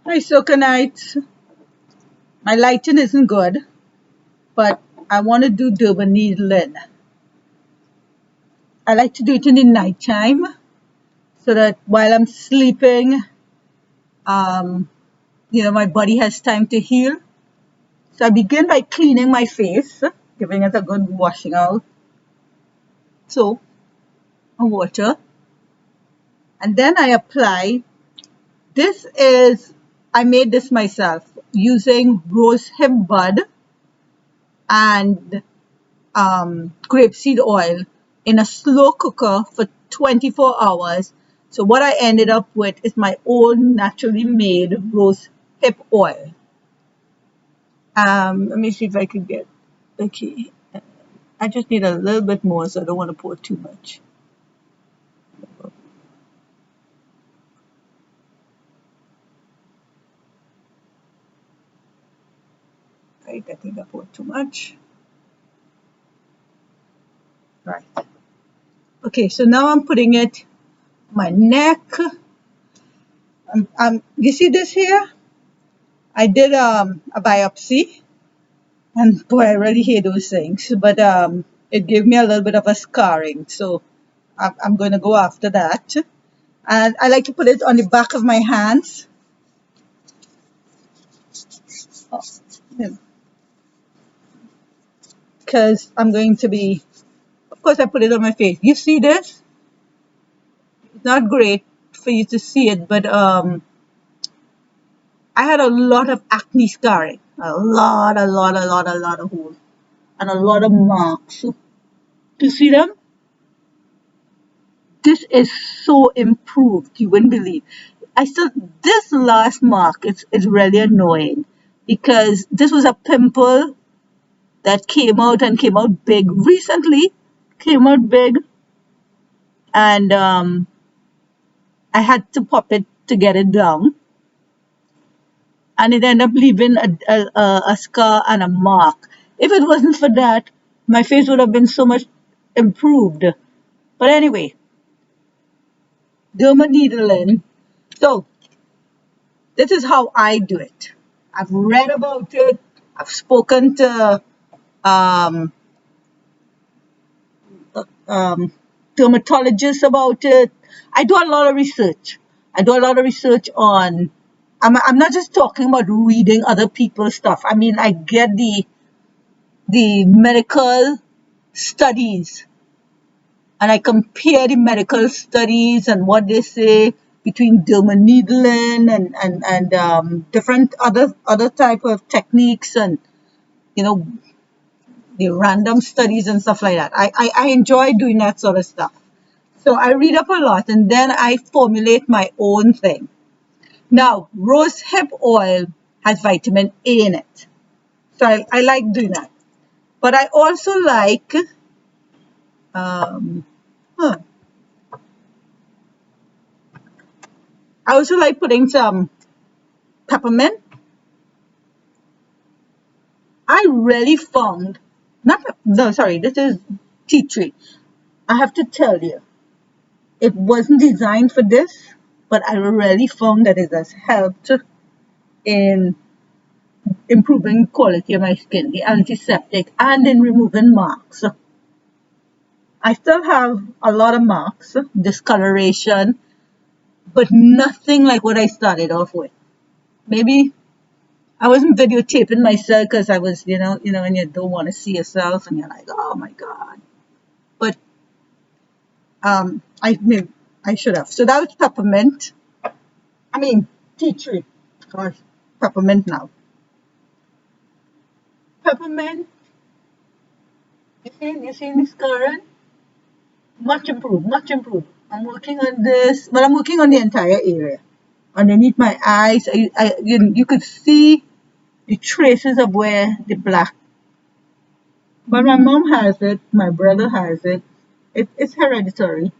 Hi, SoKaNites. My lighting isn't good, but I want to do Derma Needling. I like to do it in the nighttime so that while I'm sleeping, um, my body has time to heal. So I begin by cleaning my face, giving it a good washing out, soap and water, and then I apply. This is I made this myself using rose hip bud and grapeseed oil in a slow cooker for 24 hours. So what I ended up with is my own naturally made rose hip oil. Let me see if I could get, okay. I just need a little bit more, so I don't want to pour too much. Right, I think I poured too much. Right. Okay, so now I'm putting it on my neck. You see this here? I did a biopsy. And boy, I really hate those things. But it gave me a little bit of a scarring. So I'm going to go after that. And I like to put it on the back of my hands. Because I'm going to be, of course, I put it on my face. You see this? It's not great for you to see it, but I had a lot of acne scarring. A lot of holes. And a lot of marks. Do you see them? This is so improved, you wouldn't believe. I still this last mark is really annoying because this was a pimple that came out big recently, came out big, and I had to pop it to get it down, and it ended up leaving a scar and a mark. If it wasn't for that, my face would have been so much improved. But anyway, derma needling. So this is how I do it. I've read about it. I've spoken to um, dermatologists about it. I do a lot of research. I do a lot of research on. I'm not just talking about reading other people's stuff. I mean, I get the medical studies and I compare the medical studies and what they say between derma needling and different other type of techniques and you know the random studies and stuff like that. I enjoy doing that sort of stuff. So I read up a lot and then I formulate my own thing. Now, rose hip oil has vitamin A in it. So I like doing that. But I also like, um, huh, I also like putting some peppermint. I really found, not, no, sorry, this is tea tree. I have to tell you, it wasn't designed for this, but I really found that it has helped in improving quality of my skin, the antiseptic, and in removing marks. I still have a lot of marks, discoloration, but nothing like what I started off with. Maybe I wasn't videotaping myself because I was, when you don't want to see yourself and you're like, oh my God. But I should have. So that was peppermint. I mean, tea tree. Gosh, peppermint now. Peppermint. You see this current? Much improved, much improved. I'm working on this, but I'm working on the entire area. Underneath my eyes, you could see the traces of where the black. But my mom has it, my brother has it. It's hereditary.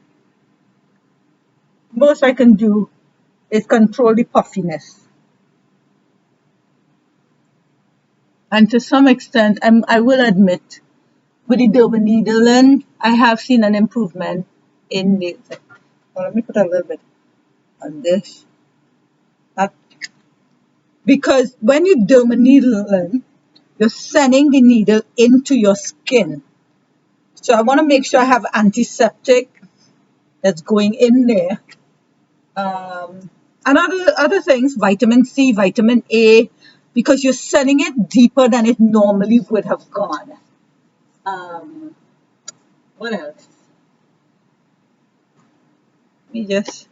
Most I can do is control the puffiness. And to some extent, I will admit, with the Derma needling, I have seen an improvement in the. Well, let me put a little bit on this. That, because when you derma needling, you're sending the needle into your skin. So I want to make sure I have antiseptic that's going in there. And other things, vitamin C, vitamin A, because you're sending it deeper than it normally would have gone. Um, what else? Let me just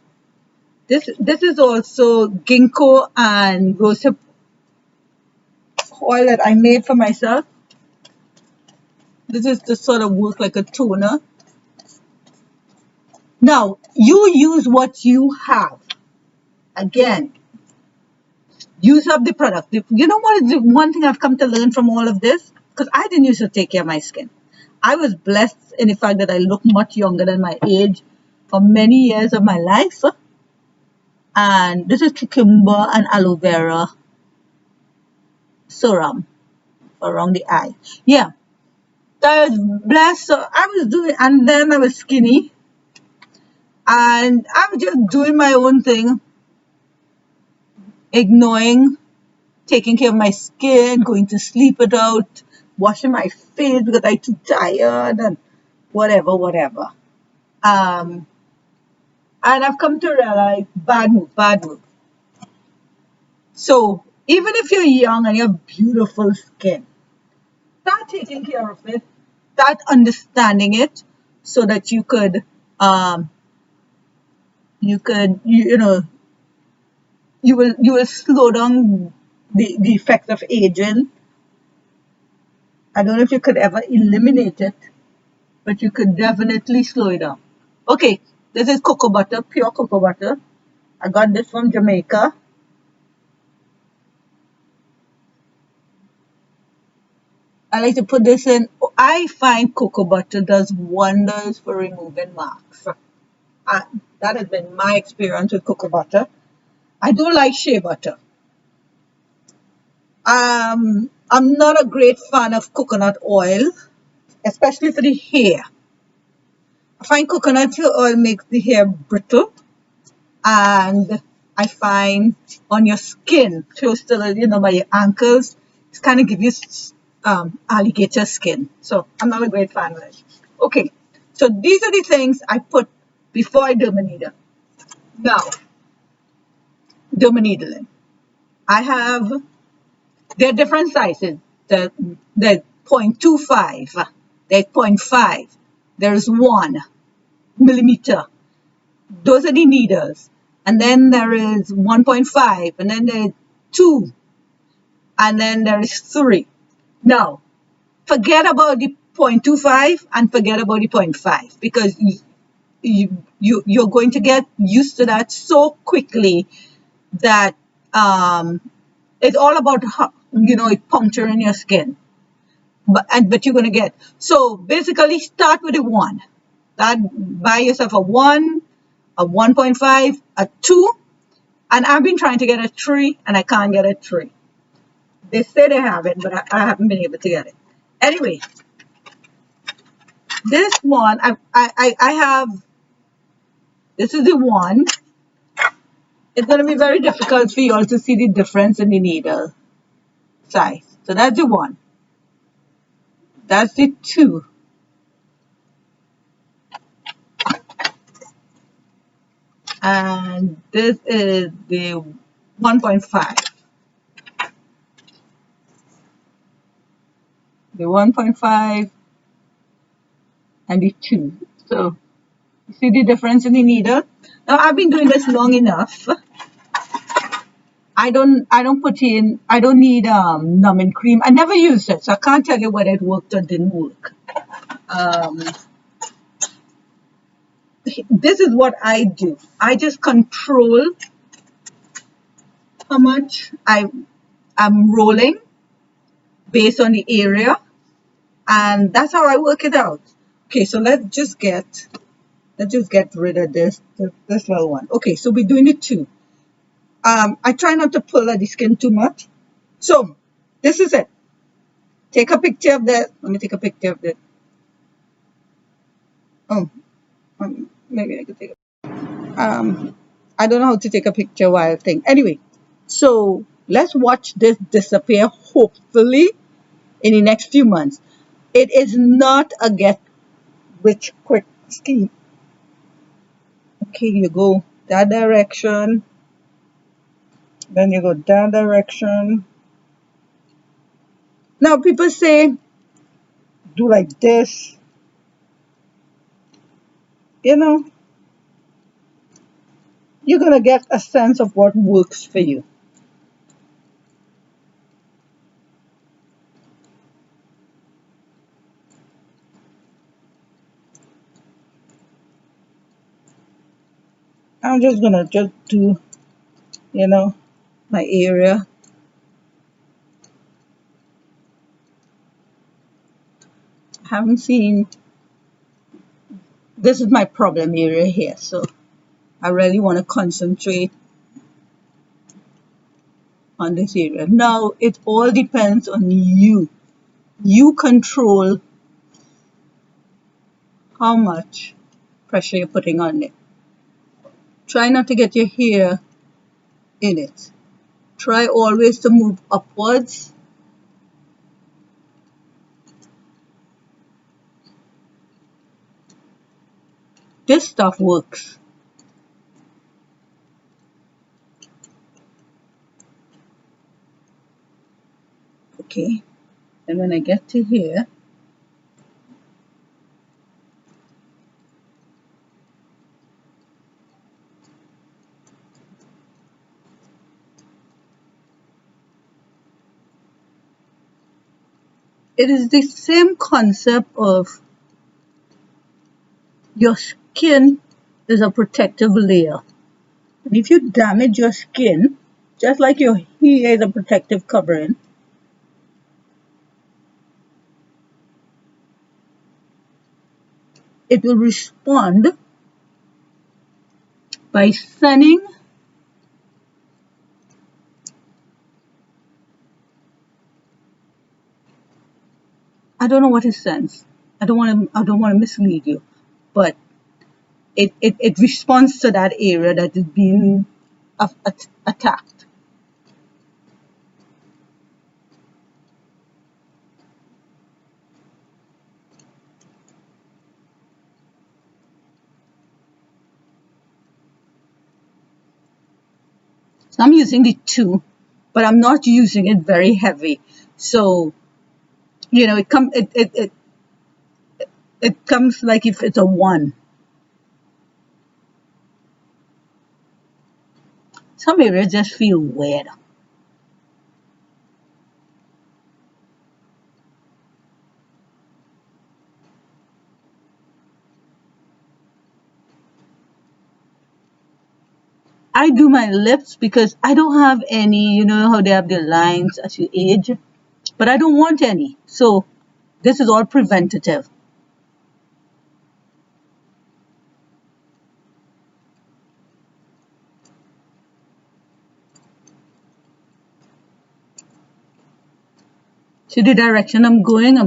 this is also ginkgo and rosehip oil that I made for myself. This is to sort of work like a toner. Now you use what you have. Again, use up the product. You know what is the one thing I've come to learn from all of this? Because I didn't used to take care of my skin. I was blessed in the fact that I look much younger than my age for many years of my life. And this is cucumber and aloe vera serum around the eye. Yeah, I was blessed. So I was doing, and then I was skinny, and I was just doing my own thing, ignoring, taking care of my skin, going to sleep without washing my face because I too tired and whatever. Um, and I've come to realize bad move. So even if you're young and you have beautiful skin, start taking care of it, start understanding it, so that um, you know you will slow down the effect of aging. I don't know if you could ever eliminate it, but you could definitely slow it down. Okay, this is cocoa butter, pure cocoa butter. I got this from Jamaica. I like to put this in. I find cocoa butter does wonders for removing marks. Uh, that has been my experience with cocoa butter. I do like shea butter. I'm not a great fan of coconut oil, especially for the hair. I find coconut oil makes the hair brittle, and I find on your skin, close to the, by your ankles, it's kind of give you alligator skin. So I'm not a great fan of it. Okay, so these are the things I put before I derma needle. Now, derma needling. I have, there are different sizes. The 0.25, there's 0.5, there's 1 millimeter. Those are the needles. And then there is 1.5, and then there's 2, and then there is 3. Now, forget about the 0.25 and forget about the 0.5, because you're going to get used to that so quickly that it's all about it puncturing your skin. But you're going to get, so basically start with a 1. That, buy yourself a 1, a 1.5, a 2, and I've been trying to get a 3 and I can't get a 3. They say they have it, but I haven't been able to get it. Anyway, this one I have. This is the 1. It's going to be very difficult for you all to see the difference in the needle size. So that's the 1. That's the 2. And this is the 1.5. The 1.5 and the 2. So you see the difference in the needle? Now I've been doing this long enough. I don't need numbing cream. I never used it, so I can't tell you whether it worked or didn't work. This is what I do. I just control how much I'm rolling based on the area, and that's how I work it out. Okay, so let's just get rid of this little one. Okay, so we're doing it 2. I try not to pull at the skin too much. So this is it. Take a picture of that. Let me take a picture of that. Oh, maybe I could take I don't know how to take a picture while thing. Anyway, so Let's watch this disappear, hopefully, in the next few months. It is not a get rich quick scheme. Okay, you go that direction, then you go that direction. Now, people say, do like this, you know, you're going to get a sense of what works for you. I'm just going to just do, you know, my area. I haven't seen, this is my problem area here, so I really want to concentrate on this area. Now, it all depends on you. You control how much pressure you're putting on it. Try not to get your hair in it. Try always to move upwards. This stuff works. Okay, and when I get to here, it is the same concept of your skin is a protective layer. And if you damage your skin, just like your hair is a protective covering, it will respond by sending I don't know what it sends. I don't want to mislead you, but it responds to that area that is being attacked. So I'm using the 2, but I'm not using it very heavy. So it comes like if it's a 1. Some areas just feel weird. I do my lips because I don't have any, you know how they have their lines as you age, but I don't want any. So this is all preventative. See the direction I'm going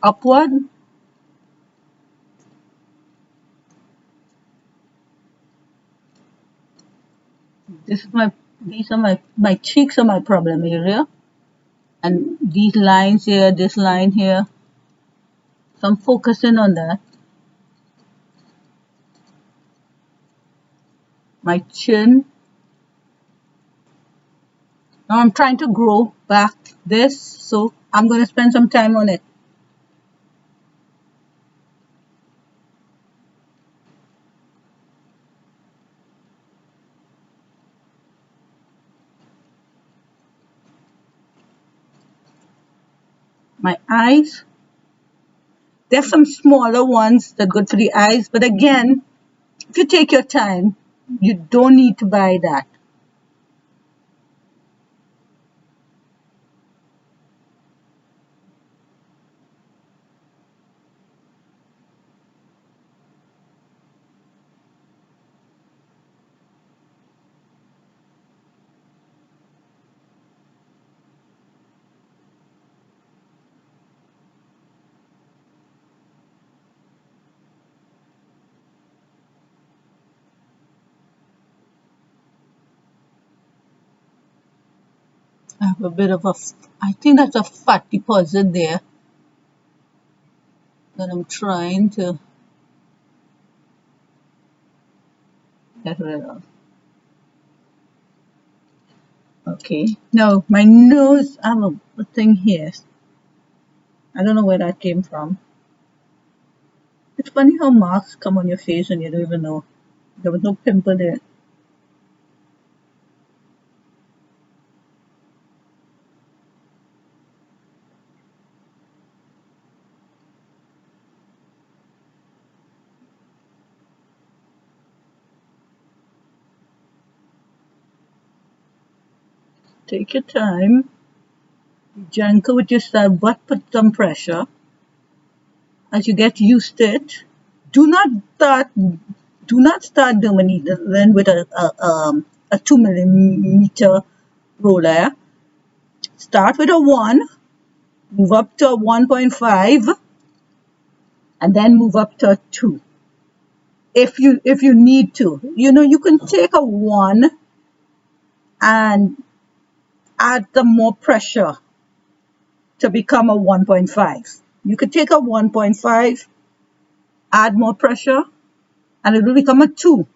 upward. These are my cheeks are my problem area. And these lines here, this line here. So I'm focusing on that. My chin. Now I'm trying to grow back this, so I'm going to spend some time on it. My eyes. There's some smaller ones that are good for the eyes, but again, if you take your time, you don't need to buy that. I have a bit of I think that's a fat deposit there that I'm trying to get rid of. Okay, now my nose, I have a thing here. I don't know where that came from. It's funny how marks come on your face and you don't even know. There was no pimple there. Take your time. Be gentle with yourself, but put some pressure. As you get used to it, do not start Derma Needling with a 2 millimeter roller. Start with a 1, move up to a 1.5, and then move up to a 2. If you need to, you can take a 1 and add some more pressure to become a 1.5. You could take a 1.5, add more pressure, and it will become a 2.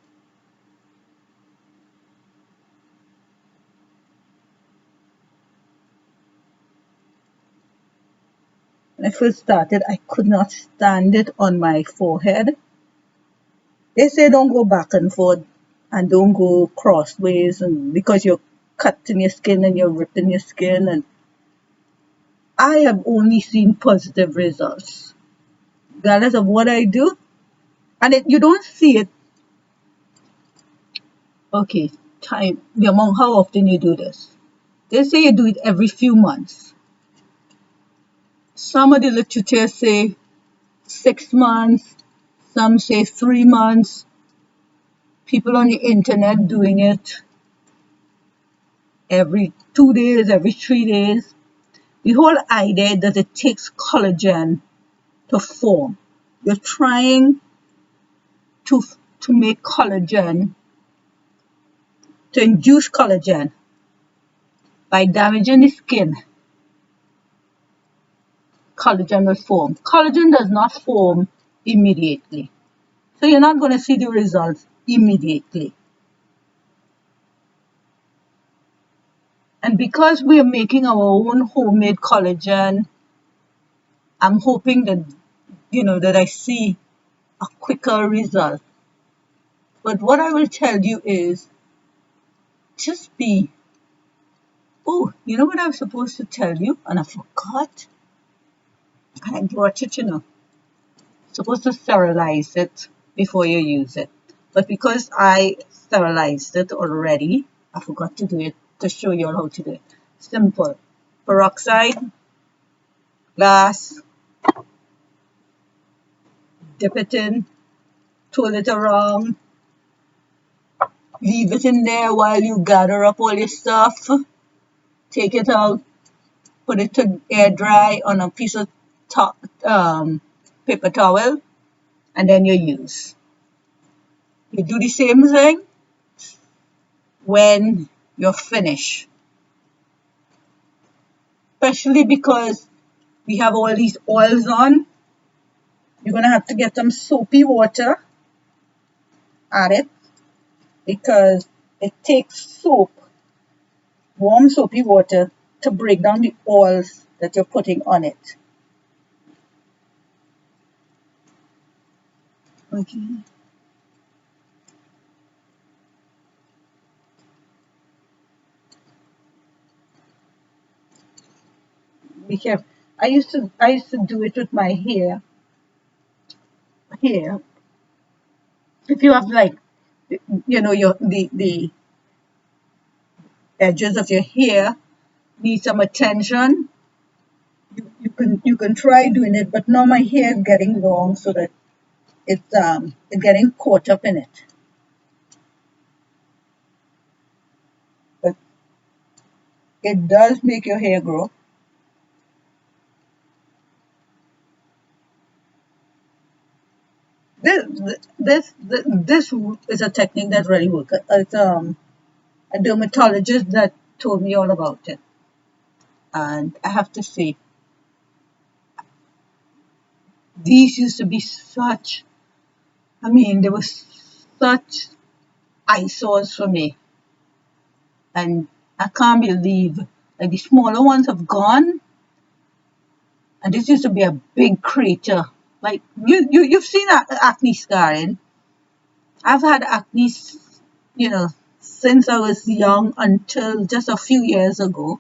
When I first started, I could not stand it on my forehead. They say don't go back and forth and don't go crossways, and because you're cutting your skin and you're ripping your skin, and I have only seen positive results regardless of what I do. And you don't see it. Okay, time, the amount, how often you do this. They say you do it every few months. Some of the literature say 6 months, some say 3 months. People on the internet doing it every 2 days, every 3 days. The whole idea that it takes collagen to form. You're trying to make collagen, to induce collagen by damaging the skin. Collagen will form. Collagen does not form immediately. So you're not going to see the results immediately. And because we are making our own homemade collagen, I'm hoping that, that I see a quicker result. But what I will tell you is just be, oh, you know what I was supposed to tell you? And I forgot. And I brought it, supposed to sterilize it before you use it. But because I sterilized it already, I forgot to do it, to show you all how to do it. Simple. Peroxide, glass, dip it in, twirl it around, leave it in there while you gather up all your stuff, take it out, put it to air dry on a piece of paper towel, and then you use. You do the same thing when you're finished. Especially because we have all these oils on, you're going to have to get some soapy water at it, because it takes soap, warm soapy water, to break down the oils that you're putting on it. Okay. Be careful. I used to do it with my hair. Here, if you have like, the edges of your hair need some attention, you can try doing it. But now my hair is getting long, so that it's getting caught up in it. But it does make your hair grow. This is a technique that really works. It's a dermatologist that told me all about it. And I have to say, these used to be such, they were such eyesores for me. And I can't believe, like, the smaller ones have gone. And this used to be a big crater. Like, you've seen acne scarring. I've had acne, you know, since I was young until just a few years ago.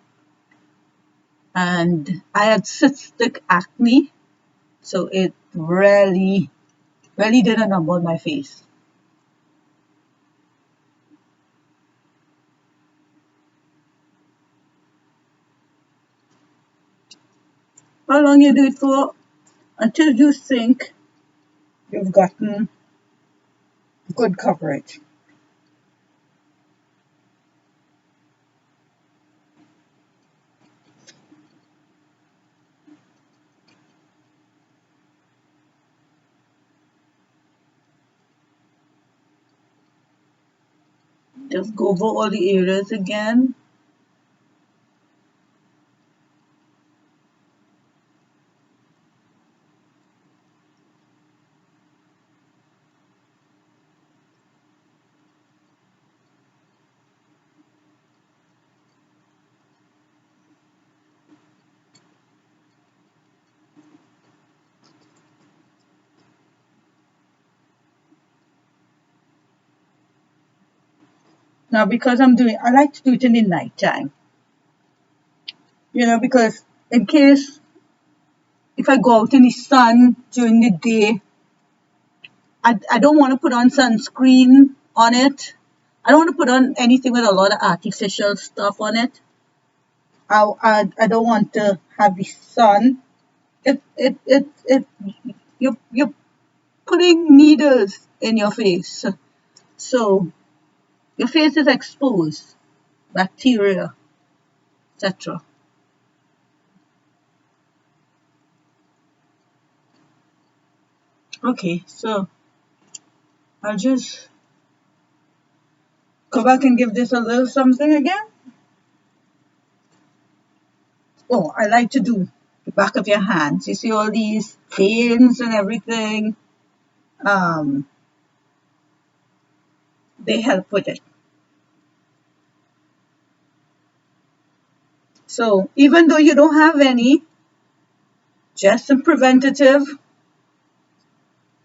And I had cystic acne, so it really did a number on my face. How long you do it for? Until you think you've gotten good coverage. Just go over all the areas again. Now, because I like to do it in the night time. Because in case if I go out in the sun during the day, I don't want to put on sunscreen on it. I don't want to put on anything with a lot of artificial stuff on it. I don't want to have the sun. It you're putting needles in your face, so your face is exposed, bacteria, etc. Okay, so I'll just go back and give this a little something again. Oh, I like to do the back of your hands. You see all these veins and everything. They help with it. So even though you don't have any, just some preventative,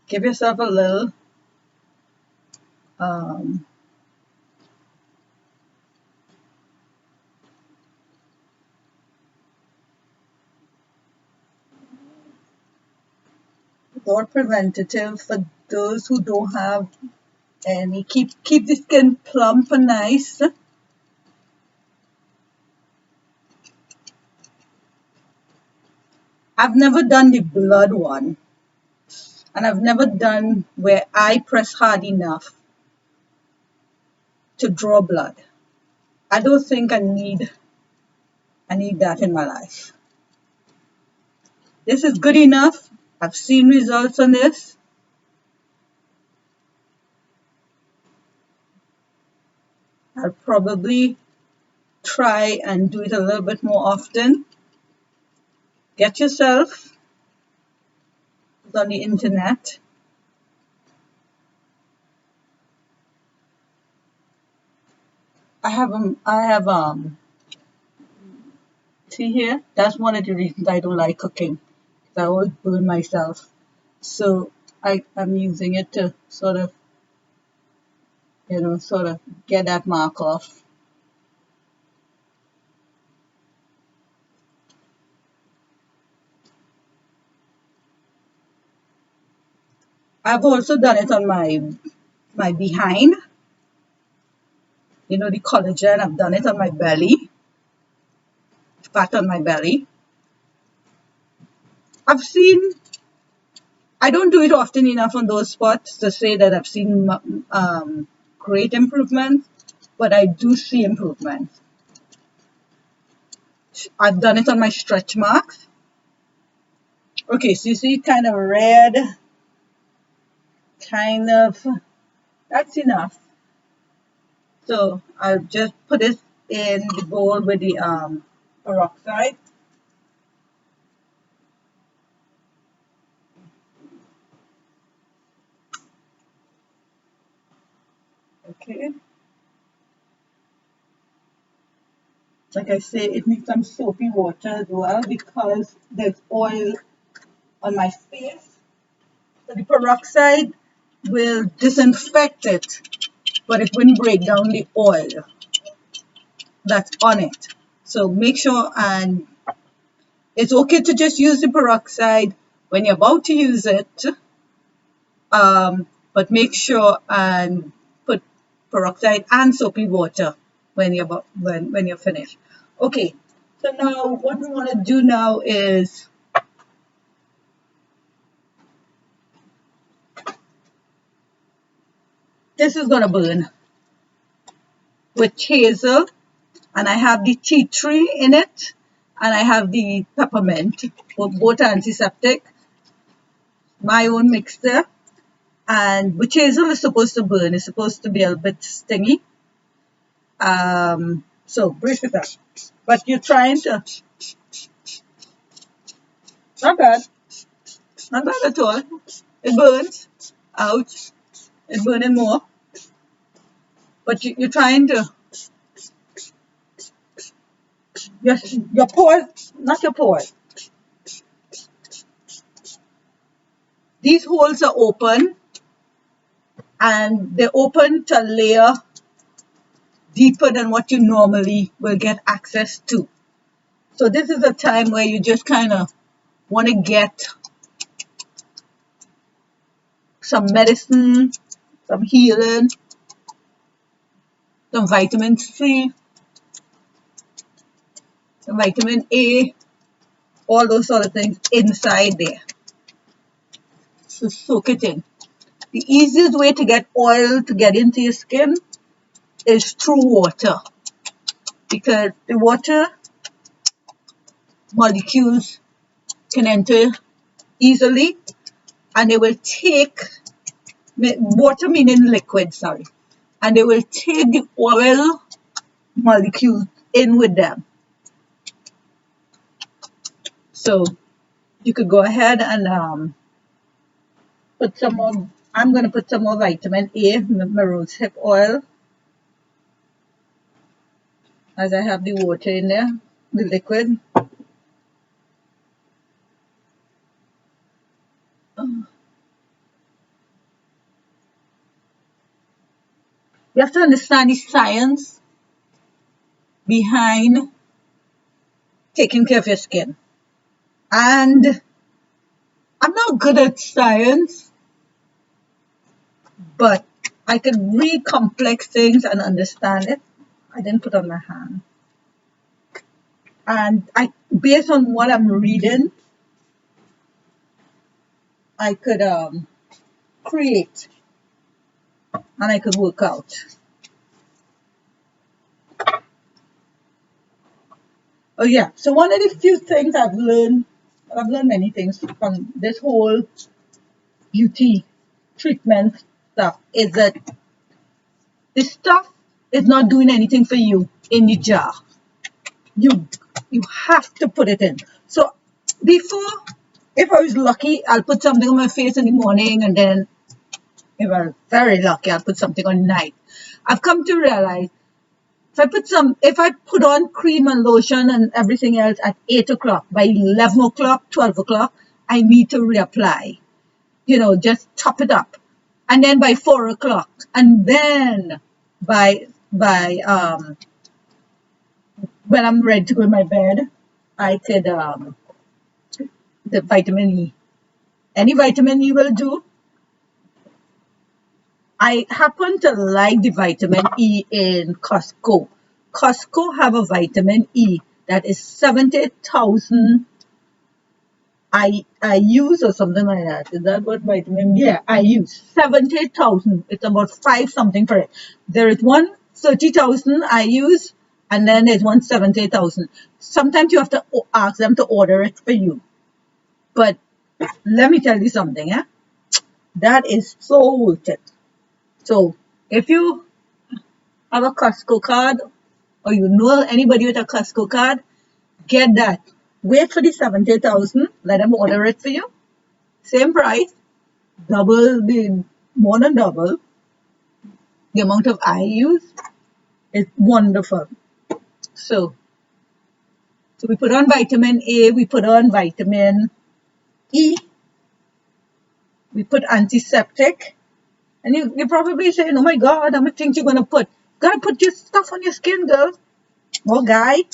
give yourself a little more preventative for those who don't have any. Keep the skin plump and nice. I've never done the blood one, and I've never done where I press hard enough to draw blood. I don't think I need that in my life. This is good enough. I've seen results on this. I'll probably try and do it a little bit more often. Get yourself on the internet. I have see here, that's one of the reasons I don't like cooking. I always burn myself. So I'm using it to sort of get that mark off. I've also done it on my behind. The collagen, I've done it on my belly, fat on my belly. I don't do it often enough on those spots to say that I've seen great improvement, but I do see improvement. I've done it on my stretch marks. Okay, so you see kind of red, that's enough. So I'll just put it in the bowl with the peroxide. Okay. Like I say, it needs some soapy water as well because there's oil on my face. So the peroxide will disinfect it, but it wouldn't break down the oil that's on it. So make sure, and it's okay to just use the peroxide when you're about to use it, but make sure and put peroxide and soapy water when you're finished. Okay, so now what we want to do now is this is going to burn with hazel, and I have the tea tree in it, and I have the peppermint, both antiseptic, my own mixture. And witch hazel is supposed to burn. It's supposed to be a bit stingy. So break it up. But you're trying to, not bad. Not bad at all. It burns. Ouch. It's burning more. But you're trying to, your pores, not your pores. These holes are open, and they're open to a layer deeper than what you normally will get access to. So this is a time where you just kind of want to get some medicine, some healing, some vitamin C, some vitamin A, all those sort of things inside there. So soak it in. The easiest way to get oil to get into your skin is through water, because the water molecules can enter easily, and they will take, water meaning liquid, sorry, and they will take the oil molecules in with them. So you could go ahead and put some more, I'm going to put some more vitamin A, my rose hip oil, as I have the water in there, the liquid. You have to understand the science behind taking care of your skin. And I'm not good at science, but I can read complex things and understand it. I didn't put on my hand. And based on what I'm reading, I could create, and I could work out. Oh yeah, so one of the few things I've learned many things from this whole beauty treatment stuff, is that this stuff is not doing anything for you in the jar. You have to put it in. So before, if I was lucky, I'll put something on my face in the morning, and then if I'm very lucky, I'll put something on night. I've come to realize if I put on cream and lotion and everything else at 8 o'clock, by 11 o'clock, 12 o'clock, I need to reapply. Just top it up. And then by 4 o'clock, and then by when I'm ready to go to my bed, I could, the vitamin E. Any vitamin E will do. I happen to like the vitamin E in Costco. Costco have a vitamin E that is 70,000 IUs or something like that. Is that what vitamin? Yeah, IUs. 70,000. It's about 5 something for it. There is one 30,000 IUs, and then there's one 70,000. Sometimes you have to ask them to order it for you. But let me tell you something, that is so worth it. So if you have a Costco card, or you know anybody with a Costco card, Get that. Wait for the 70,000. Let them order it for you. Same price. More than double the amount of I use. It's wonderful. So we put on vitamin A, we put on vitamin E, we put antiseptic. And you're probably saying, oh my God, how much things you're going to put? Gotta put your stuff on your skin, girl. Or guy.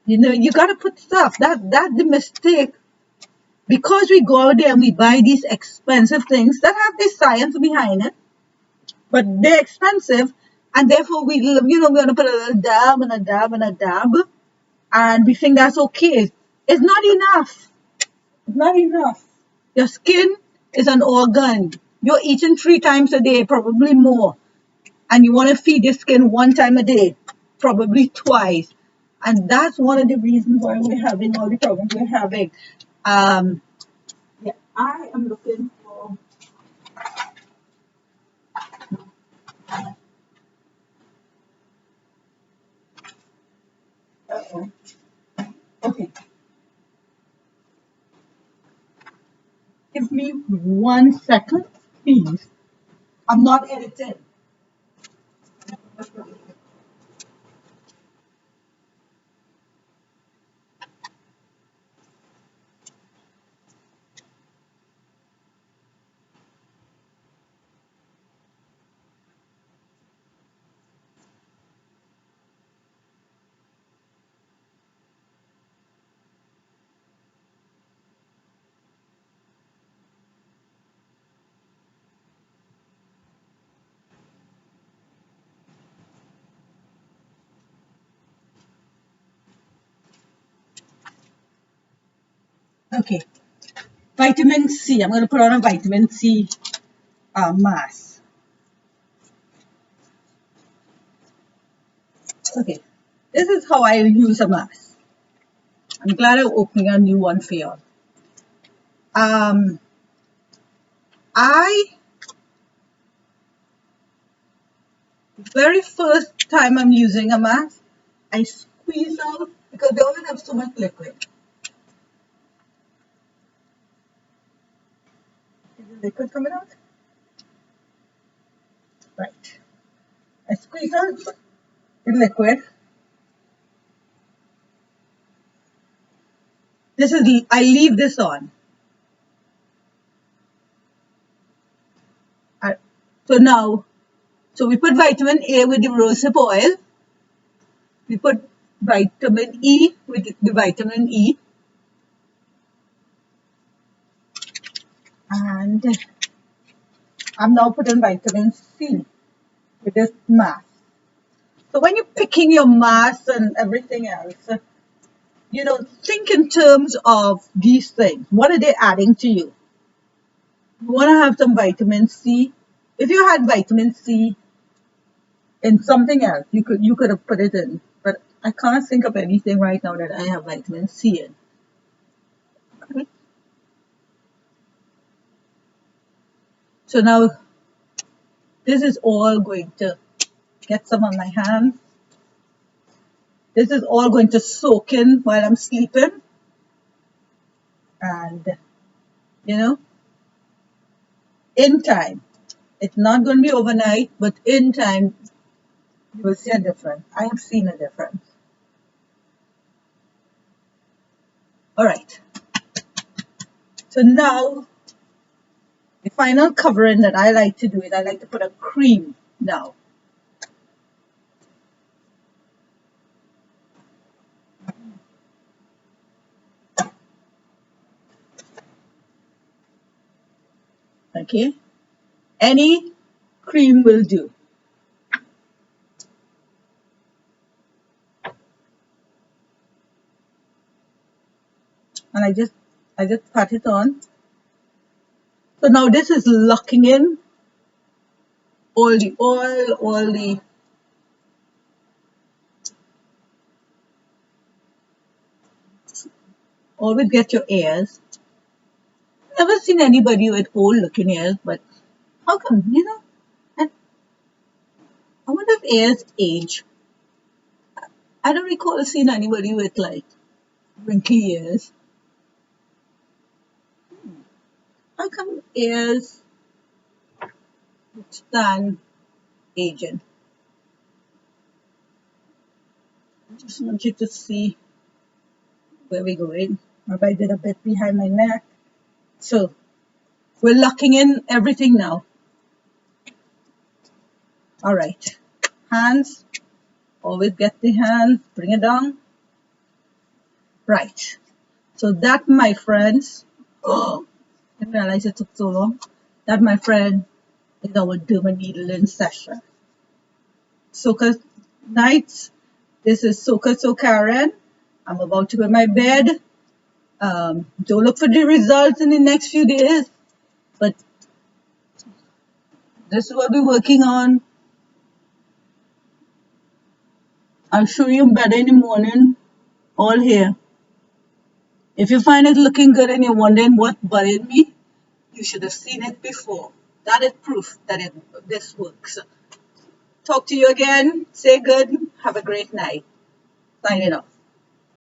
You know, you gotta put stuff. That's the mistake. Because we go out there and we buy these expensive things that have this science behind it, but they're expensive, and therefore we're going to put a little dab and a dab and a dab, and we think that's okay. It's not enough. It's not enough. Your skin is an organ. You're eating 3 times a day, probably more, and you want to feed your skin 1 time a day, probably twice, and that's one of the reasons why we're having all the problems we're having. Yeah, I am looking for. Uh-oh. Okay, give me 1 second, please. I'm not editing. Okay, vitamin C. I'm going to put on a vitamin C mask. Okay, this is how I use a mask. I'm glad I'm opening a new one for you. I very first time I'm using a mask, I squeeze out because they only have so much liquid. Is the liquid coming out? Right. I squeeze out the liquid. I leave this on. So we put vitamin A with the rosehip oil. We put vitamin E with the vitamin E. And I'm now putting vitamin C with this mask. So when you're picking your mask and everything else, think in terms of these things. What are they adding to you? You want to have some vitamin C. If you had vitamin C in something else, you could have put it in. But I can't think of anything right now that I have vitamin C in. Okay. So now this is all going to get some on my hands. This is all going to soak in while I'm sleeping. And, in time. It's not going to be overnight, but in time, you will see a difference. I have seen a difference. All right. So now, the final covering that I like to do is I like to put a cream now. Okay. Any cream will do. And I just pat it on. So now this is locking in all the oil, always get your ears. Never seen anybody with old looking ears, but how come, I wonder if ears age. I don't recall seeing anybody with like wrinkly ears. How come ears stand aging? I just want you to see where we're going. Maybe I did a bit behind my neck. So we're locking in everything now. All right. Hands. Always get the hands. Bring it down. Right. So that, my friends. Oh, I didn't realize it took so long. That, my friend, is our Derma Needling session. SoKaNites. This is SoKa So Karen. I'm about to go to my bed. Don't look for the results in the next few days. But this is what we're working on. I'll show you better in the morning. All here. If you find it looking good and you're wondering what bothered me, you should have seen it before. That is proof that this works. Talk to you again. Say good. Have a great night. Signing off.